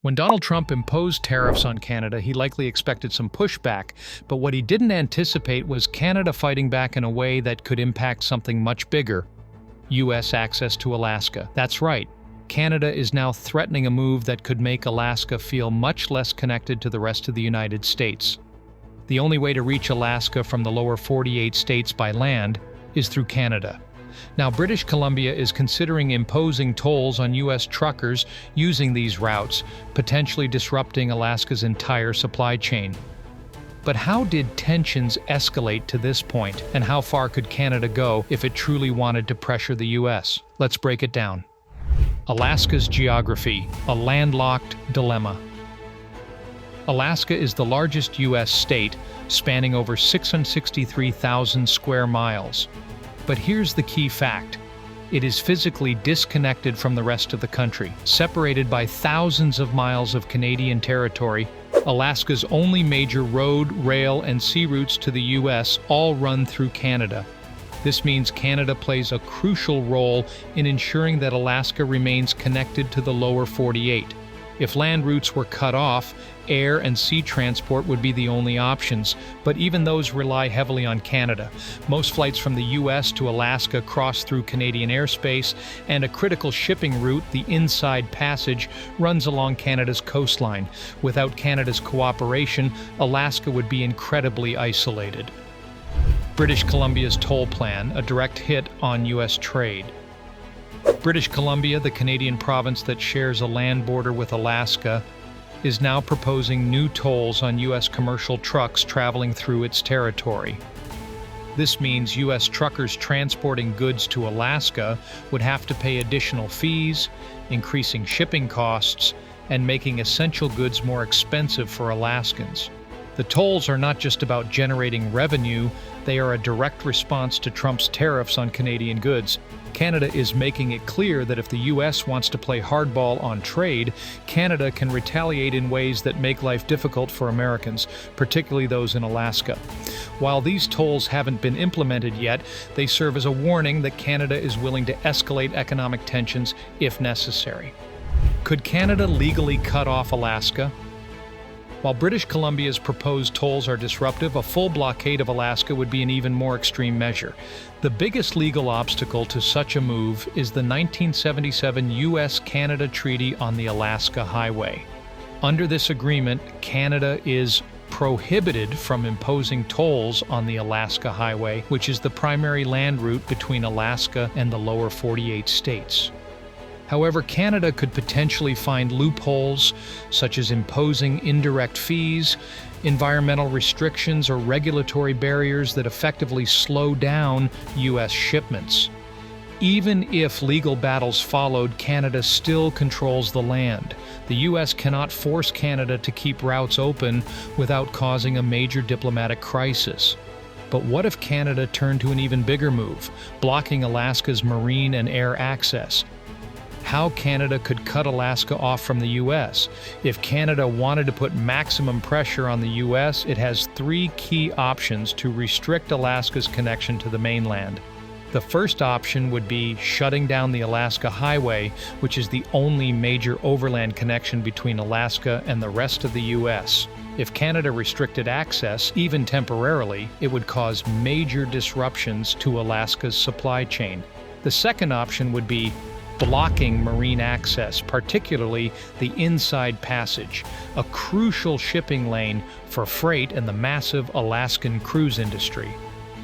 When Donald Trump imposed tariffs on Canada, he likely expected some pushback, but what he didn't anticipate was Canada fighting back in a way that could impact something much bigger: U.S. access to Alaska. That's right. Canada is now threatening a move that could make Alaska feel much less connected to the rest of the United States. The only way to reach Alaska from the lower 48 states by land is through Canada. Now, British Columbia is considering imposing tolls on U.S. truckers using these routes, potentially disrupting Alaska's entire supply chain. But how did tensions escalate to this point, and how far could Canada go if it truly wanted to pressure the U.S.? Let's break it down. Alaska's geography, a landlocked dilemma. Alaska is the largest U.S. state, spanning over 663,000 square miles. But here's the key fact: it is physically disconnected from the rest of the country. Separated by thousands of miles of Canadian territory, Alaska's only major road, rail, and sea routes to the U.S. all run through Canada. This means Canada plays a crucial role in ensuring that Alaska remains connected to the lower 48. If land routes were cut off, air and sea transport would be the only options, but even those rely heavily on Canada. Most flights from the U.S. to Alaska cross through Canadian airspace, and a critical shipping route, the Inside Passage, runs along Canada's coastline. Without Canada's cooperation, Alaska would be incredibly isolated. British Columbia's toll plan, a direct hit on U.S. trade. British Columbia, the Canadian province that shares a land border with Alaska, is now proposing new tolls on U.S. commercial trucks traveling through its territory. This means U.S. truckers transporting goods to Alaska would have to pay additional fees, increasing shipping costs, and making essential goods more expensive for Alaskans. The tolls are not just about generating revenue, they are a direct response to Trump's tariffs on Canadian goods. Canada is making it clear that if the U.S. wants to play hardball on trade, Canada can retaliate in ways that make life difficult for Americans, particularly those in Alaska. While these tolls haven't been implemented yet, they serve as a warning that Canada is willing to escalate economic tensions if necessary. Could Canada legally cut off Alaska? While British Columbia's proposed tolls are disruptive, a full blockade of Alaska would be an even more extreme measure. The biggest legal obstacle to such a move is the 1977 U.S.-Canada Treaty on the Alaska Highway. Under this agreement, Canada is prohibited from imposing tolls on the Alaska Highway, which is the primary land route between Alaska and the lower 48 states. However, Canada could potentially find loopholes, such as imposing indirect fees, environmental restrictions, or regulatory barriers that effectively slow down U.S. shipments. Even if legal battles followed, Canada still controls the land. The U.S. cannot force Canada to keep routes open without causing a major diplomatic crisis. But what if Canada turned to an even bigger move, blocking Alaska's marine and air access? How Canada could cut Alaska off from the U.S. If Canada wanted to put maximum pressure on the U.S., it has three key options to restrict Alaska's connection to the mainland. The first option would be shutting down the Alaska Highway, which is the only major overland connection between Alaska and the rest of the U.S. If Canada restricted access, even temporarily, it would cause major disruptions to Alaska's supply chain. The second option would be blocking marine access, particularly the Inside Passage, a crucial shipping lane for freight and the massive Alaskan cruise industry.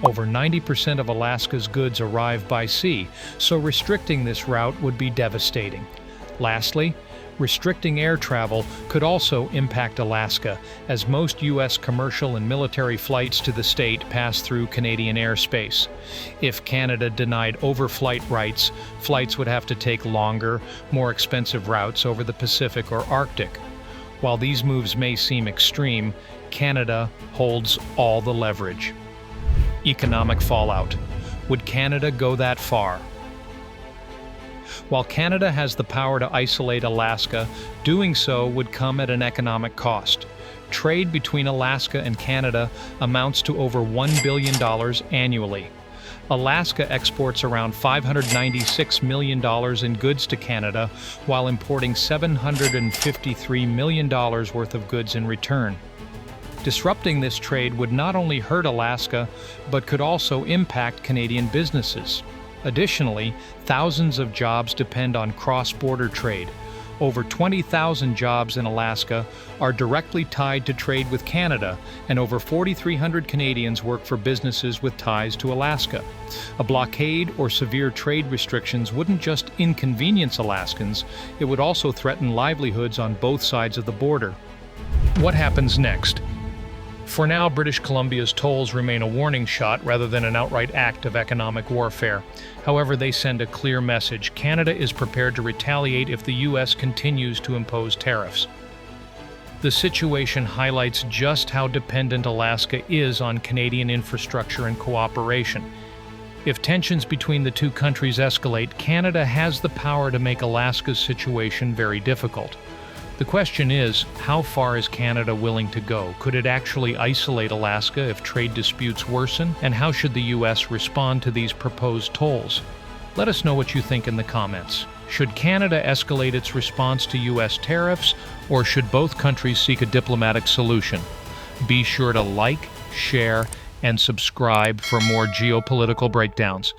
Over 90% of Alaska's goods arrive by sea, so restricting this route would be devastating. Lastly, restricting air travel could also impact Alaska, as most U.S. commercial and military flights to the state pass through Canadian airspace. If Canada denied overflight rights, flights would have to take longer, more expensive routes over the Pacific or Arctic. While these moves may seem extreme, Canada holds all the leverage. Economic fallout. Would Canada go that far? While Canada has the power to isolate Alaska, doing so would come at an economic cost. Trade between Alaska and Canada amounts to over $1 billion annually. Alaska exports around $596 million in goods to Canada, while importing $753 million worth of goods in return. Disrupting this trade would not only hurt Alaska, but could also impact Canadian businesses. Additionally, thousands of jobs depend on cross-border trade. Over 20,000 jobs in Alaska are directly tied to trade with Canada, and over 4,300 Canadians work for businesses with ties to Alaska. A blockade or severe trade restrictions wouldn't just inconvenience Alaskans, it would also threaten livelihoods on both sides of the border. What happens next? For now, British Columbia's tolls remain a warning shot rather than an outright act of economic warfare. However, they send a clear message. Canada is prepared to retaliate if the U.S. continues to impose tariffs. The situation highlights just how dependent Alaska is on Canadian infrastructure and cooperation. If tensions between the two countries escalate, Canada has the power to make Alaska's situation very difficult. The question is, how far is Canada willing to go? Could it actually isolate Alaska if trade disputes worsen? And how should the U.S. respond to these proposed tolls? Let us know what you think in the comments. Should Canada escalate its response to U.S. tariffs, or should both countries seek a diplomatic solution? Be sure to like, share, and subscribe for more geopolitical breakdowns.